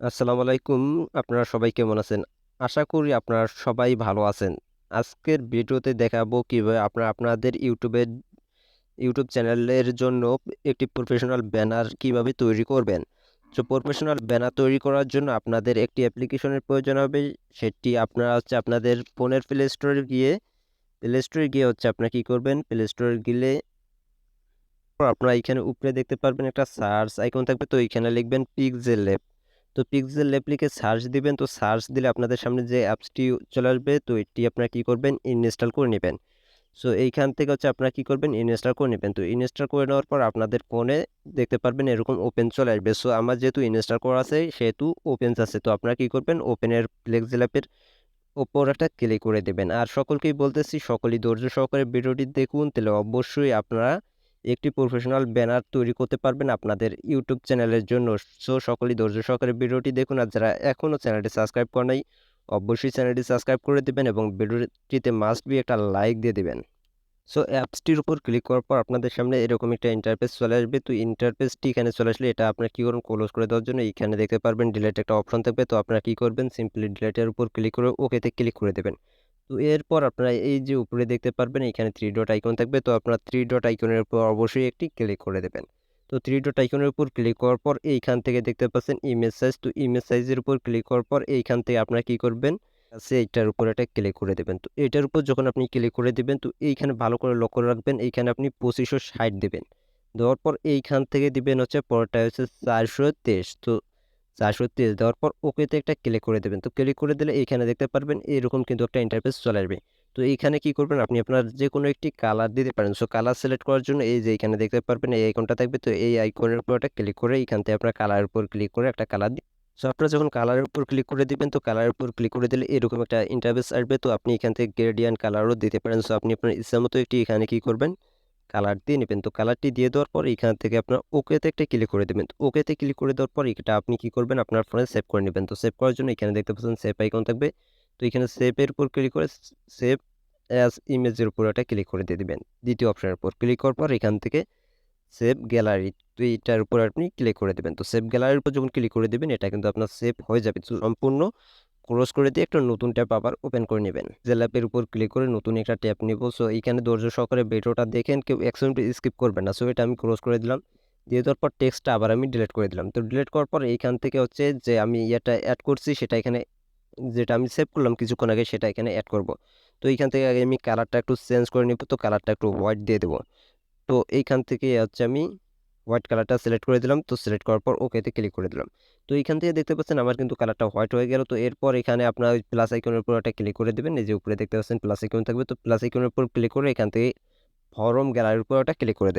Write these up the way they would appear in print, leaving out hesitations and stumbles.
আসসালামু আলাইকুম। আপনারা সবাই কেমন আছেন? আশা করি আপনারা সবাই ভালো আছেন। আজকের ভিডিওতে দেখাবো কিভাবে আপনারা আপনাদের ইউটিউব চ্যানেলের জন্য একটি প্রফেশনাল ব্যানার কিভাবে তৈরি করবেন। প্রফেশনাল ব্যানার তৈরি করার জন্য আপনাদের একটি অ্যাপ্লিকেশনের প্রয়োজন হবে। সেটি আপনারা আপনাদের ফোনের প্লে স্টোরে গিয়ে আপনারা কি করবেন? প্লে স্টোরে গেলে আপনারা এখানে উপরে দেখতে পারবেন একটা সার্চ আইকন থাকবে। তো এইখানে লিখবেন পিক্সেল। তো Pixellab লিখে সার্চ দিবেন। তো সার্চ দিলে আপনাদের সামনে যে অ্যাপসটি চলে আসবে, তো এটি আপনারা কি করবেন? ইনস্টল করে নেবেন। সো এইখান থেকে আপনারা কি করবেন? ইনস্টল করে নেবেন। তো ইনস্টল করে নেওয়ার পর আপনাদের ফোনে দেখতে পারবেন এরকম ওপেন চলে আসবে। সো আমার যেহেতু ইনস্টল করা আছে সেহেতু ওপেন আছে। তো আপনারা কি করবেন? ওপেনের Pixellab-এর ওপর একটা ক্লিক করে দেবেন। আর সকলকেই বলতেছি সকলেই ধৈর্য সহকারে ভিডিওটি দেখুন, তাহলে অবশ্যই আপনারা একটি প্রফেশনাল ব্যানার তৈরি করতে পারবেন আপনাদের ইউটিউব চ্যানেলের জন্য। সো সকলেই ধৈর্য সহকারে ভিডিওটি দেখুন। আর যারা এখনও চ্যানেলটি সাবস্ক্রাইব করে নাই, অবশ্যই চ্যানেলটি সাবস্ক্রাইব করে দেবেন এবং ভিডিওটিতে মাস্ট বি একটা লাইক দিয়ে দিবেন। সো অ্যাপসটির উপর ক্লিক করার পর আপনাদের সামনে এরকম একটা ইন্টারফেস চলে আসবে। তো ইন্টারফেসটি এখানে চলে আসলে এটা আপনারা কি করুন? ক্লোজ করে দেওয়ার জন্য এখানে দেখতে পারবেন ডিলিট একটা অপশন থাকবে। তো আপনারা কি করবেন? সিম্পলি ডিলিটের উপর ক্লিক করে ওকেতে ক্লিক করে দেবেন। তো এরপর আপনারা এই যে উপরে দেখতে পারবেন এখানে থ্রি ডট আইকন থাকবে। তো আপনারা থ্রি ডট আইকনের উপর অবশ্যই একটি ক্লিক করে দেবেন। তো থ্রি ডট আইকনের উপর ক্লিক করার পর এইখান থেকে দেখতে পাচ্ছেন ইমেজ সাইজ। তো ইমেজ সাইজের উপর ক্লিক করার পর এইখান থেকে আপনারা কি করবেন? এইটার উপর একটা ক্লিক করে দেবেন। তো এটার উপর যখন আপনি ক্লিক করে দিবেন, তো এইখানে ভালো করে লক্ষ্য রাখবেন, এইখানে আপনি 2560 দিবেন। দেওয়ার পর এইখান থেকে দিবেন পরেরটা হচ্ছে 423। তো 423 দেওয়ার পর ওকেতে একটা ক্লিক করে দেবেন। তো ক্লিক করে দিলে এইখানে দেখতে পারবেন এরকম কিন্তু একটা ইন্টারফেস চলে আসবে। তো এইখানে কি করবেন? আপনি আপনার যে কোনো একটি কালার দিতে পারেন। সো কালার সিলেক্ট করার জন্য এই যে এইখানে দেখতে পারবেন এই আইকনটা থাকবে। তো এই আইকনের উপর একটা ক্লিক করে এইখান থেকে আপনার কালারের উপর ক্লিক করে একটা কালার সো আপনারা যখন কালারের উপর ক্লিক করে দিবেন, তো কালারের উপর ক্লিক করে দিলে এরকম একটা ইন্টারফেস আসবে। তো আপনি এখান থেকে গ্রেডিয়েন্ট কালারও দিতে পারেন। সো আপনি আপনার ইচ্ছা মতো একটি এখানে কি করবেন? কালার দিয়ে নেবেন। তো কালারটি দিয়ে দেওয়ার পর এখান থেকে আপনার ওকেতে একটা ক্লিক করে দেবেন। তো ওকেতে ক্লিক করে দেওয়ার পর এটা আপনি কি করবেন? আপনার ফোনে সেভ করে নেবেন। তো সেভ করার জন্য এখানে দেখতে পাচ্ছেন সেভ আইকন থাকবে। তো এখানে সেভের উপর ক্লিক করে সেভ অ্যাজ ইমেজের উপর একটা ক্লিক করে দিয়ে দিবেন। দ্বিতীয় অপশনের উপর ক্লিক করার পর এখান থেকে সেভ গ্যালারি, তো এইটার উপর আপনি ক্লিক করে দেবেন। তো সেভ গ্যালারির উপর যখন ক্লিক করে দেবেন এটা কিন্তু আপনার সেভ হয়ে যাবে। তো সম্পূর্ণ ক্লোজ করে দিয়ে একটা নতুন ট্যাব আবার ওপেন করে নেবেন। যে ল্যাপের উপর ক্লিক করে নতুন একটা ট্যাব নিব। সো এইখানে ধৈর্য সহকারে ভিডিওটা দেখেন, কেউ এক সেকেন্ড স্কিপ করবেন না। সো এটা আমি ক্লোজ করে দিলাম। দিয়ে দেওয়ার পর টেক্সটটা আবার আমি ডিলিট করে দিলাম। তো ডিলিট করার পর এইখান থেকে যে আমি ইয়েটা অ্যাড করছি সেটা এখানে, যেটা আমি সেভ করলাম কিছুক্ষণ আগে সেটা এখানে অ্যাড করব। তো এইখান থেকে আগে আমি কালারটা একটু চেঞ্জ করে নিব। তো কালারটা একটু হোয়াইট দিয়ে দেবো। তো এইখান থেকে আমি হোয়াইট কালারটা সিলেক্ট করে দিলাম। তো সিলেক্ট করার পর ওকেতে ক্লিক করে দিলাম। তো এইখান থেকে দেখতে পাচ্ছেন আমার কিন্তু কালারটা হোয়াইট হয়ে গেল। তো এরপর এখানে আপনার ওই প্লাস আইকনের উপর একটা ক্লিক করে দেবেন। এই যে উপরে দেখতে পাচ্ছেন প্লাস আইকন থাকবে। তো প্লাস আইকনের উপর ক্লিক করে এখান থেকে ফরম গ্যালারির উপর একটা ক্লিক করে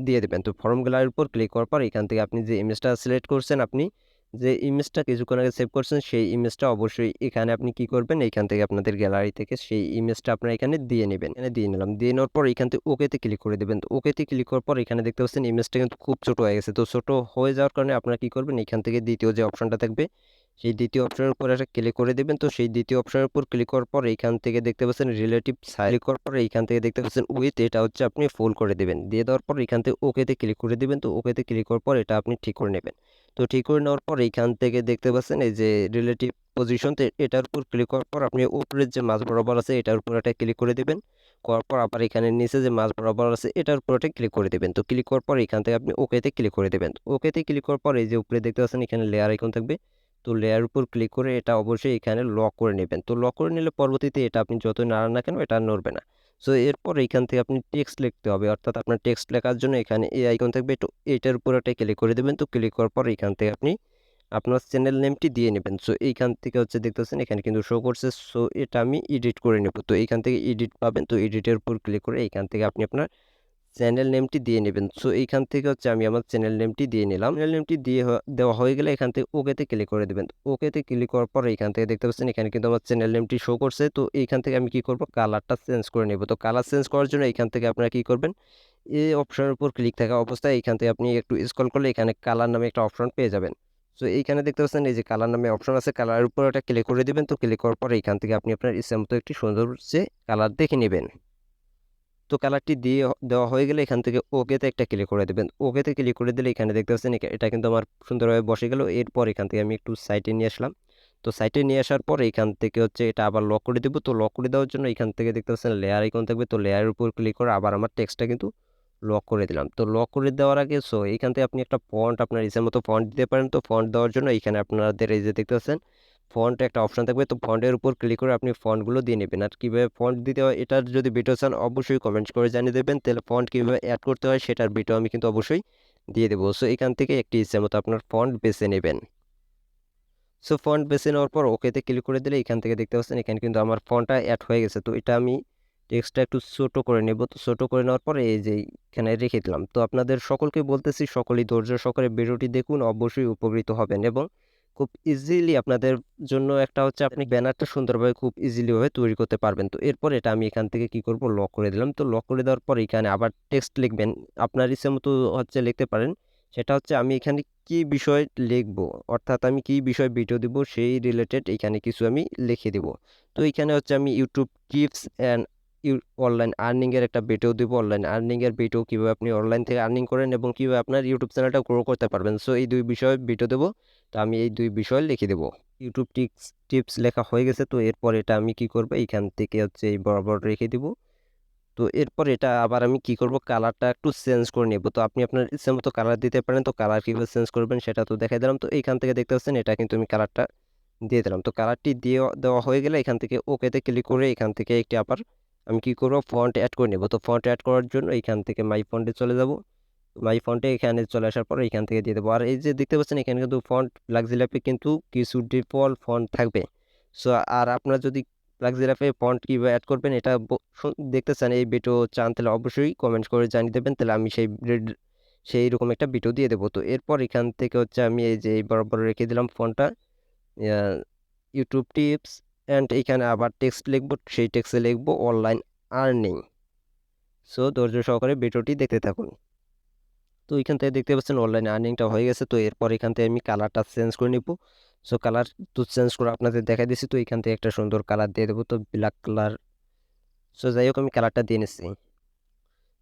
দিয়ে দেবেন। তো ফরম গ্যালারির উপর ক্লিক করার পর এখান থেকে আপনি যে ইমেজটা সিলেক্ট করছেন, আপনি যে ইমেজটা কিছুক্ষণ আগে সেভ করছেন সেই ইমেজটা অবশ্যই এখানে আপনি কি করবেন? এইখান থেকে আপনাদের গ্যালারি থেকে সেই ইমেজটা আপনারা এখানে দিয়ে নেবেন। এখানে দিয়ে নিলাম। দিয়ে নেওয়ার পর এখান থেকে ওকেতে ক্লিক করে দেবেন। তো ওকেতে ক্লিক করার পর এখানে দেখতে পাচ্ছেন ইমেজটা কিন্তু খুব ছোট হয়ে গেছে। তো ছোট হয়ে যাওয়ার কারণে আপনারা কি করবেন? এখান থেকে দ্বিতীয় যে অপশনটা থাকবে সেই দ্বিতীয় অপশনের উপর একটা ক্লিক করে দেবেন। তো সেই দ্বিতীয় অপশনের উপর ক্লিক করার পর এইখান থেকে দেখতে পাচ্ছেন রিলেটিভ সাইজ, ক্লিক করার পর এইখান থেকে দেখতে পাচ্ছেন উইথ, এটা আপনি ফুল করে দেবেন। দিয়ে দেওয়ার পর এখান থেকে ওকেতে ক্লিক করে দিবেন। তো ওকেতে ক্লিক করার পর এটা আপনি ঠিক করে নেবেন। তো ঠিক করে নেওয়ার পর এইখান থেকে দেখতে পাচ্ছেন এই যে রিলেটিভ পজিশন, এটার উপর ক্লিক করার পর আপনি উপরের যে মাঝ বরাবর আছে এটার উপর একটা ক্লিক করে দিবেন। করার পর আবার এখানে নিচে যে মাঝ বরাবর আছে এটার উপর একটা ক্লিক করে দিবেন। তো ক্লিক করার পর এখান থেকে আপনি ওকেতে ক্লিক করে দেবেন। ওকেতে ক্লিক করার পর এই যে উপরে দেখতে পাচ্ছেন এখানে লেয়ার আইকন থাকবে। তো লেয়ার উপর ক্লিক করে এটা অবশ্যই এখানে লক করে নেবেন। তো লক করে নিলে পরবর্তীতে এটা আপনি যতই নাড়ান না কেন এটা নড়বে না। সো এরপর এইখান থেকে আপনি টেক্সট লিখতে হবে, অর্থাৎ আপনার টেক্সট লেখার জন্য এখানে এই আইকন থাকবে। তো এইটার উপর একটা ক্লিক করে দেবেন। তো ক্লিক করার পর এখান থেকে আপনি আপনার চ্যানেল নেমটি দিয়ে নেবেন। সো এইখান থেকে দেখতেছেন এখানে কিন্তু শো করছে। সো এটা আমি এডিট করে নেব। তো এইখান থেকে এডিট পাবেন। তো এডিটের উপর ক্লিক করে এইখান থেকে আপনি আপনার চ্যানেল নেমটি দিয়ে নেবেন। সো এইখান থেকে আমি আমার চ্যানেল নেমটি দিয়ে নিলাম। চ্যানেল নেমটি দেওয়া হয়ে গেলে এখান থেকে ওকেতে ক্লিক করে দেবেন। ওকেতে ক্লিক করার পর এইখান থেকে দেখতে পাচ্ছেন এখানে কিন্তু আমার চ্যানেল নেমটি শো করছে। তো এইখান থেকে আমি কি করব? কালারটা চেঞ্জ করে নেব। তো কালার চেঞ্জ করার জন্য এইখান থেকে আপনারা কি করবেন? এই অপশনের উপর ক্লিক থাকা অবস্থায় এইখান থেকে আপনি একটু স্ক্রল করলে এখানে কালার নামে একটা অপশন পেয়ে যাবেন। সো এইখানে দেখতে পাচ্ছেন এই যে কালার নামে অপশন আছে, কালারের উপর একটা ক্লিক করে দিবেন। তো ক্লিক করার পর এইখান থেকে আপনি আপনার ইচ্ছা মতো একটি সুন্দর যে কালার দেখে নেবেন। তো কালারটি দিয়ে দেওয়া হয়ে গেলে এখান থেকে ওকেতে একটা ক্লিক করে দেবেন। ওকেতে ক্লিক করে দিলে এখানে দেখতে পাচ্ছেন এটা কিন্তু আমার সুন্দরভাবে বসে গেল। এরপর এখান থেকে আমি একটু সাইডে নিয়ে আসলাম। তো সাইডে নিয়ে আসার পর এখান থেকে হচ্ছে এটা আবার লক করে দেবো। তো লক করে দেওয়ার জন্য এখান থেকে দেখতে পাচ্ছেন লেয়ার আইকন থাকবে, তো লেয়ারের উপর ক্লিক করে আবার আমার টেক্সটটা কিন্তু লক করে দিলাম। তো লক করে দেওয়ার আগে এইখান থেকে আপনি একটা ফন্ট আপনার ইচ্ছা মতো ফন্ট দিতে পারেন। তো ফন্ট দেওয়ার জন্য এখানে আপনাদের এই যে দেখতে পাচ্ছেন ফন্ট একটা অপশন থাকবে, তো ফন্টের উপর ক্লিক করে আপনি ফন্টগুলো দিয়ে নেবেন। আর কীভাবে ফন্ট দিতে হয় এটার যদি ভিডিও চান অবশ্যই কমেন্ট করে জানিয়ে দেবেন, তাহলে ফন্ট কীভাবে অ্যাড করতে হয় সেটার ভিডিও আমি কিন্তু অবশ্যই দিয়ে দেবো। এখান থেকে একটি ইচ্ছা মতো আপনার ফন্ট বেছে নেবেন। ফন্ট বেছে নেওয়ার পর ওকেতে ক্লিক করে দিলে এখান থেকে দেখতে পাচ্ছেন এখানে কিন্তু আমার ফন্টটা অ্যাড হয়ে গেছে। তো এটা আমি টেক্সটটা একটু ছোট করে নেব। তো ছোট করে নেওয়ার পরে এই যে এখানে রেখে দিলাম। তো আপনাদের সকলকে বলতেছি সকলেই ধৈর্য সহকারে ভিডিওটি দেখুন, অবশ্যই উপকৃত হবেন এবং খুব ইজিলি আপনাদের জন্য একটা হচ্ছে আপনি ব্যানারটা সুন্দরভাবে খুব ইজিলি ভাবে তৈরি করতে পারবেন। তো এরপর এটা আমি এখান থেকে কি করব, লক করে দিলাম। তো লক করে দেওয়ার পর এখানে আবার টেক্সট লিখবেন, আপনার ইচ্ছে মতো হচ্ছে লিখতে পারেন। সেটা হচ্ছে আমি এখানে কি বিষয় লিখবো, অর্থাৎ আমি কি বিষয় ভিডিও দিব সেই রিলেটেড এখানে কিছু আমি লিখে দিব। তো এখানে হচ্ছে আমি YouTube tips and online earning এর একটা ভিডিও দিব। অনলাইন আর্নিং এর ভিডিও কিভাবে আপনি অনলাইন থেকে আর্নিং করেন এবং কিভাবে আপনার ইউটিউব চ্যানেলটা গ্রো করতে পারবেন। এই দুই বিষয়ে ভিডিও দেবো। তো আমি এই দুই বিষয় লিখে দেবো। ইউটিউব টিপস টিপস লেখা হয়ে গেছে। তো এরপর এটা আমি কি করব, এখান থেকে হচ্ছে এই বরাবর রেখে দিব। তো এরপর এটা আবার আমি কি করব, কালারটা একটু চেঞ্জ করে নেব। তো আপনি আপনার ইচ্ছে মতো কালার দিতে পারেন। তো কালার কীভাবে চেঞ্জ করবেন সেটা তো দেখাই দিলাম। তো এইখান থেকে দেখতে পাচ্ছেন এটা কিন্তু আমি কালারটা দিয়ে দিলাম। তো কালারটি দিয়ে দেওয়া হয়ে গেলে এখান থেকে ওকেতে ক্লিক করে এখান থেকে একটি আবার আমি কি করব, ফন্ট অ্যাড করে নেব। তো ফন্ট অ্যাড করার জন্য এখান থেকে মাই ফন্টে চলে যাব। মাই ফন্টে এখানে চলে আসার পর এখান থেকে দিয়ে দেবো। আর এই যে দেখতে পাচ্ছেন এখানে কিন্তু ফন্ট লাক্সিল্যাপে কিন্তু কিছু ডিফল্ট ফন্ট থাকবে। আর আপনার যদি লাক্সিল্যাপে ফন্ট কীভাবে অ্যাড করবেন এটা দেখতে চান, এই ভিডিও চান, তাহলে অবশ্যই কমেন্ট করে জানিয়ে দেবেন, তাহলে আমি সেই রকম একটা ভিডিও দিয়ে দেবো। তো এরপর এখান থেকে হচ্ছে আমি এই যে এই বরাবর রেখে দিলাম ফন্টটা, ইউটিউব টিপস অ্যান্ড এখানে আবার টেক্সট লিখবো, সেই টেক্সটে লিখবো অনলাইন আর্নিং। ধৈর্য সহকারে ভিডিওটি দেখতে থাকুন। তো এখান থেকে দেখতে পাচ্ছেন অনলাইন আর্নিংটা হয়ে গেছে। তো এরপর এখান থেকে আমি কালারটা চেঞ্জ করে নিব। কালার তো চেঞ্জ করে আপনাদের দেখাই দিচ্ছি। তো এখান থেকে একটা সুন্দর কালার দিয়ে দেবো, তো ব্ল্যাক কালার। যাই হোক আমি কালারটা দিয়ে নিচ্ছি।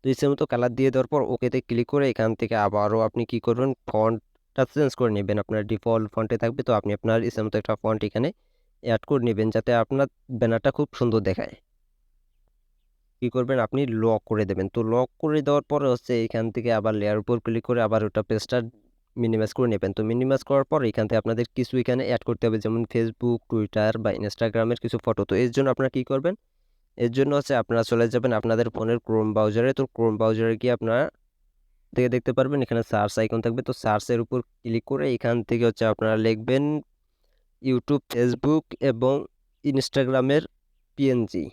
তো ইচ্ছে মতো কালার দিয়ে দেওয়ার পর ওকেতে ক্লিক করে এখান থেকে আবারও আপনি কি করবেন, ফন্টটা চেঞ্জ করে নেবেন। আপনার ডিফল্ট ফন্টে থাকবে, তো আপনি আপনার ইচ্ছে মতো একটা ফন্ট এখানে অ্যাড করে নেবেন যাতে আপনার ব্যানারটা খুব সুন্দর দেখায়। কি করবেন, আপনি লক করে দেবেন। তো লক করে দেওয়ার পরে হচ্ছে এখান থেকে আবার লেয়ার উপর ক্লিক করে আবার ওটা পেজটা মিনিমাইজ করে নেবেন। তো মিনিমাইজ করার পর এখান থেকে আপনাদের কিছু এখানে অ্যাড করতে হবে, যেমন ফেসবুক, টুইটার বা ইনস্টাগ্রামের কিছু ফটো। তো এর জন্য আপনারা কি করবেন, এর জন্য হচ্ছে আপনারা চলে যাবেন আপনাদের ফোনের ক্রোম ব্রাউজারে। তো ক্রোম ব্রাউজারে গিয়ে আপনারা থেকে দেখতে পারবেন এখানে সার্চ আইকন থাকবে। তো সার্চের উপর ক্লিক করে এখান থেকে হচ্ছে আপনারা লিখবেন ইউটিউব, ফেসবুক এবং ইনস্টাগ্রামের পিএনজি।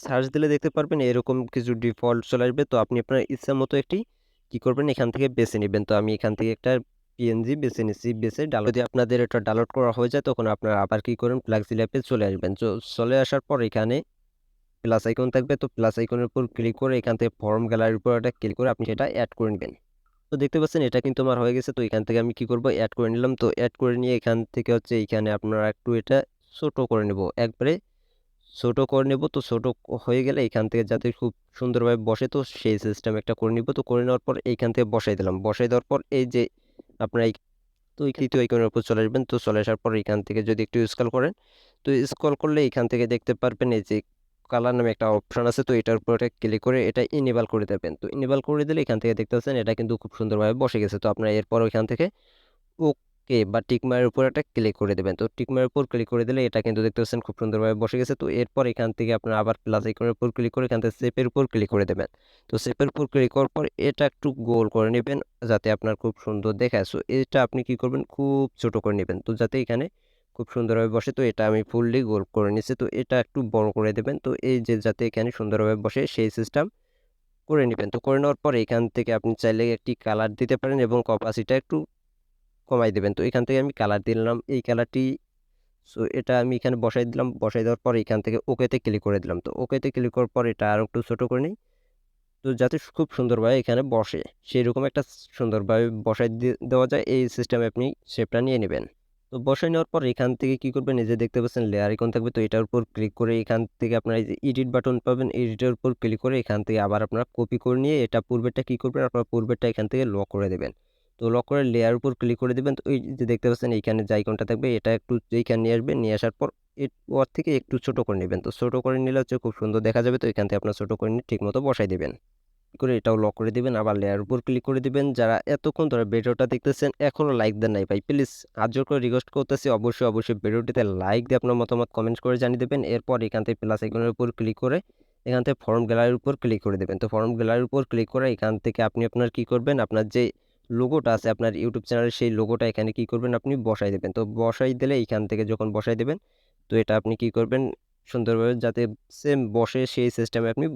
সার্চ দিলে দেখতে পারবেন এরকম কিছু ডিফল্ট চলে আসবে। তো আপনি আপনার ইচ্ছা মতো একটি কি করবেন, এখান থেকে বেছে নেবেন। তো আমি এখান থেকে একটা পিএনজি বেছে নিচ্ছি। বেছে ডাউনলোড, যদি আপনাদের এটা ডাউনলোড করা হয়ে যায় তখন আপনারা আবার কি করবেন, প্লাগজিল চলে আসবেন। চলে আসার পর এখানে প্লাস আইকন থাকবে। তো প্লাস আইকনের উপর ক্লিক করে এখান থেকে ফর্ম গ্যালারির উপর একটা ক্লিক করে আপনি সেটা অ্যাড করে নেবেন। তো দেখতে পাচ্ছেন এটা কিন্তু আমার হয়ে গেছে। তো এখান থেকে আমি কি করব, অ্যাড করে নিলাম। তো অ্যাড করে নিয়ে এখান থেকে হচ্ছে এইখানে আপনারা একটু এটা ছোট করে নেব, একবারে ছোট করে নেব। তো ছোট হয়ে গেলে এখান থেকে যাতে খুব সুন্দরভাবে বসে, তো সেই সিস্টেম একটা করে নিব। তো করে নেওয়ার পর এইখান থেকে বসাই দিলাম। বসাই দেওয়ার পর এই যে আপনার তো এই তৃতীয় আইকনের উপর চলে আসবেন। তো চলে আসার পর এখান থেকে যদি একটু স্ক্রল করেন, তো স্ক্রল করলে এখান থেকে দেখতে পারবেন এই যে কালার নামে একটা অপশন আছে। তো এটার উপর ক্লিক করে এটা ইনেবল করে দেবেন। তো ইনেবল করে দিলে এখান থেকে দেখতে পাচ্ছেন এটা কিন্তু খুব সুন্দরভাবে বসে গেছে। তো আপনার এরপর এখান থেকে ওকে বা টিকমারের উপর একটা ক্লিক করে দেবেন। তো টিকমারের উপর ক্লিক করে দিলে এটা কিন্তু দেখতে পাচ্ছেন খুব সুন্দরভাবে বসে গেছে। তো এরপর এখান থেকে আপনারা আবার প্লাস আইকনের উপর ক্লিক করে এখান থেকে শেপের উপর ক্লিক করে দেবেন। তো শেপের উপর ক্লিক করার পর এটা একটু গোল করে নেবেন যাতে আপনার খুব সুন্দর দেখায়। এটা আপনি কি করবেন, খুব ছোট করে নেবেন, তো যাতে এখানে খুব সুন্দরভাবে বসে। তো এটা আমি ফুললি গোল করে নিচ্ছি। তো এটা একটু বড় করে দেবেন। তো এই যে যাতে এখানে সুন্দরভাবে বসে সেই সিস্টেম করে নেবেন। তো করে নেওয়ার পর এখান থেকে আপনি চাইলে একটি কালার দিতে পারেন এবং অপাসিটিটা একটু কমাই দেবেন। তো এখান থেকে আমি কালার দিলাম এই কালারটি। এটা আমি এখানে বসাই দিলাম। বসাই দেওয়ার পর এখান থেকে ওকেতে ক্লিক করে দিলাম। তো ওকেতে ক্লিক করার পর এটা আর একটু ছোট করে নিই, তো যাতে খুব সুন্দরভাবে এখানে বসে, সেই রকম একটা সুন্দরভাবে বসাই দেওয়া যায় এই সিস্টেমে আপনি শেপটা নিয়ে নেবেন। তো বসায় নেওয়ার পর এখান থেকে কি করবেন, এই যে দেখতে পাচ্ছেন লেয়ার আইকন থাকবে, তো এটার উপর ক্লিক করে এখান থেকে আপনারা এই যে এডিট বাটন পাবেন, এডিটের উপর ক্লিক করে এখান থেকে আবার আপনারা কপি করে নিয়ে এটা পূর্বেরটা কি করবেন, আপনারা পূর্বেরটা এখান থেকে লক করে দেবেন। তো লক করে লেয়ার উপর ক্লিক করে দিবেন। তো এই যে দেখতে পাচ্ছেন এইখানে যে আইকনটা থাকবে এটা একটু এইখানে নিয়ে আসবেন, নিয়ে আসার পর ওর থেকে একটু ছোট করে নেবেন। তো ছোট করে নিলে হচ্ছে খুব সুন্দর দেখা যাবে। তো এখান থেকে আপনারা ছোট করে নিয়ে ঠিকমতো বসাই দিবেন করে এটাও লক করে দিবেন, আবার লেয়ার উপর ক্লিক করে দিবেন। যারা এতক্ষণ ধরে ভিডিওটা দেখতেছেন এখনো লাইক দেন নাই ভাই, প্লিজ হাত জোর করে রিকোয়েস্ট করতেছি, অবশ্যই ভিডিওটিতে লাইক দিয়ে আপনার মতামত কমেন্ট করে জানিয়ে দেবেন। এরপর এখান থেকে প্লাস আইকনের উপর ক্লিক করে এখান থেকে ফর্ম গ্যালারির উপর ক্লিক করে দেবেন। তো ফর্ম গ্যালারির উপর ক্লিক করে এখান থেকে আপনি আপনার কি করবেন, আপনার যে লোগোটা আছে আপনার ইউটিউব চ্যানেলের সেই লোগোটা এখানে কি করবেন, আপনি বসাই দেবেন। তো বসাই দিলে এইখান থেকে যখন বসাই দেবেন, তো এটা আপনি কি করবেন, সুন্দরভাবে যাতে সেম বসে সেই সিস্টেমে আপনি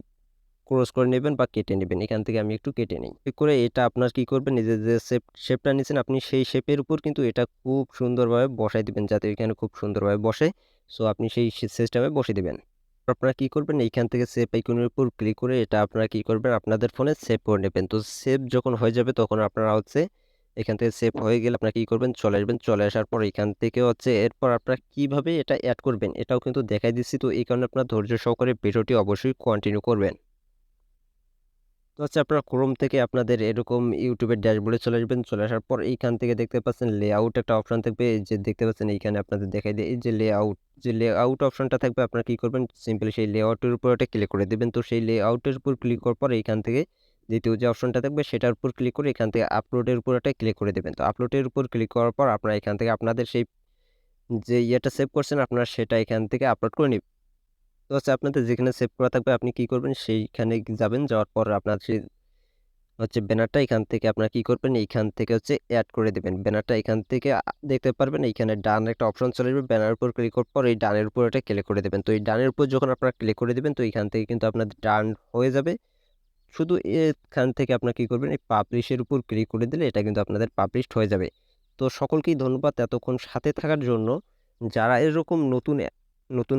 ক্রস করে নেবেন বা কেটে নেবেন। এখান থেকে আমি একটু কেটে নিই। করে এটা আপনার কি করবেন, নিজের যে শেপটা নিয়েছেন আপনি সেই শেপের উপর কিন্তু এটা খুব সুন্দরভাবে বসাই দিবেন যাতে এখানে খুব সুন্দরভাবে বসে। সো আপনি সেই সিস্টেমে বসে দিবেন। আপনারা কি করবেন, এইখান থেকে সেভ আইকনের উপর ক্লিক করে এটা আপনারা কি করবেন, আপনাদের ফোনে সেভ করে নেবেন। তো সেভ যখন হয়ে যাবে তখন আপনারা হচ্ছে এখান থেকে সেভ হয়ে গেলে আপনারা কি করবেন, চলে আসবেন। চলে আসার পর এখান থেকে হচ্ছে এরপর আপনারা কিভাবে এটা অ্যাড করবেন এটাও কিন্তু দেখাই দিচ্ছি। তো এই কারণে আপনার ধৈর্য সহকারে ভিডিওটি অবশ্যই কন্টিনিউ করবেন। তো হচ্ছে আপনারা ক্রোম থেকে আপনাদের এরকম ইউটিউবের ড্যাশবোর্ডে চলে আসবেন। চলে আসার পর এইখান থেকে দেখতে পাচ্ছেন লেআউট একটা অপশন থাকবে, এই যে দেখতে পাচ্ছেন এইখানে আপনাদের দেখাই দিয়ে এই যে লেআউট অপশনটা থাকবে, আপনারা কি করবেন, সিম্পলি সেই লেআউটের উপর একটা ক্লিক করে দিবেন। তো সেই লেআউটের উপর ক্লিক করার পর এইখান থেকে দ্বিতীয় যে অপশনটা থাকবে সেটার উপর ক্লিক করে এখান থেকে আপলোডের উপর একটা ক্লিক করে দেবেন। তো আপলোডের উপর ক্লিক করার পর আপনারা এখান থেকে আপনাদের সেই যে ইয়েটা সেভ করছেন আপনারা সেটা এখান থেকে আপলোড করে নিবেন। তো হচ্ছে আপনাদের যেখানে সেভ করা থাকবে আপনি কি করবেন, সেইখানে যাবেন, যাওয়ার পর আপনার সেই হচ্ছে ব্যানারটা এখান থেকে আপনারা কি করবেন, এইখান থেকে হচ্ছে অ্যাড করে দেবেন। ব্যানারটা এখান থেকে দেখতে পারবেন এইখানে ডান একটা অপশন চলে আসবে, ব্যানার উপর ক্লিক করার পর এই ডানের উপর এটা ক্লিক করে দেবেন। তো এই ডানের উপর যখন আপনারা ক্লিক করে দেবেন তো এইখান থেকে কিন্তু আপনাদের ডান হয়ে যাবে। শুধু এখান থেকে আপনারা কি করবেন, এই পাবলিশের উপর ক্লিক করে দিলে এটা কিন্তু আপনাদের পাবলিশড হয়ে যাবে। তো সকলকেই ধন্যবাদ এতক্ষণ সাথে থাকার জন্য। যারা এরকম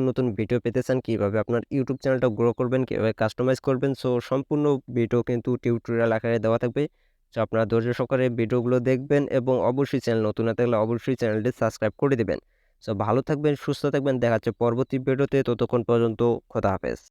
নতুন ভিডিও পেতে চান, কিভাবে আপনার ইউটিউব চ্যানেলটা গ্রো করবেন, কিভাবে কাস্টমাইজ করবেন, সো সম্পূর্ণ ভিডিও কিন্তু টিউটোরিয়াল আকারে দেওয়া থাকবে। সো আপনারা ধৈর্য সহকারে ভিডিওগুলো দেখবেন এবং অবশ্যই চ্যানেল নতুন না থাকলে অবশ্যই চ্যানেলটি সাবস্ক্রাইব করে দিবেন। সো ভালো থাকবেন, সুস্থ থাকবেন, দেখা হচ্ছে পরবর্তী ভিডিওতে। ততক্ষণ পর্যন্ত খোদা হাফেজ।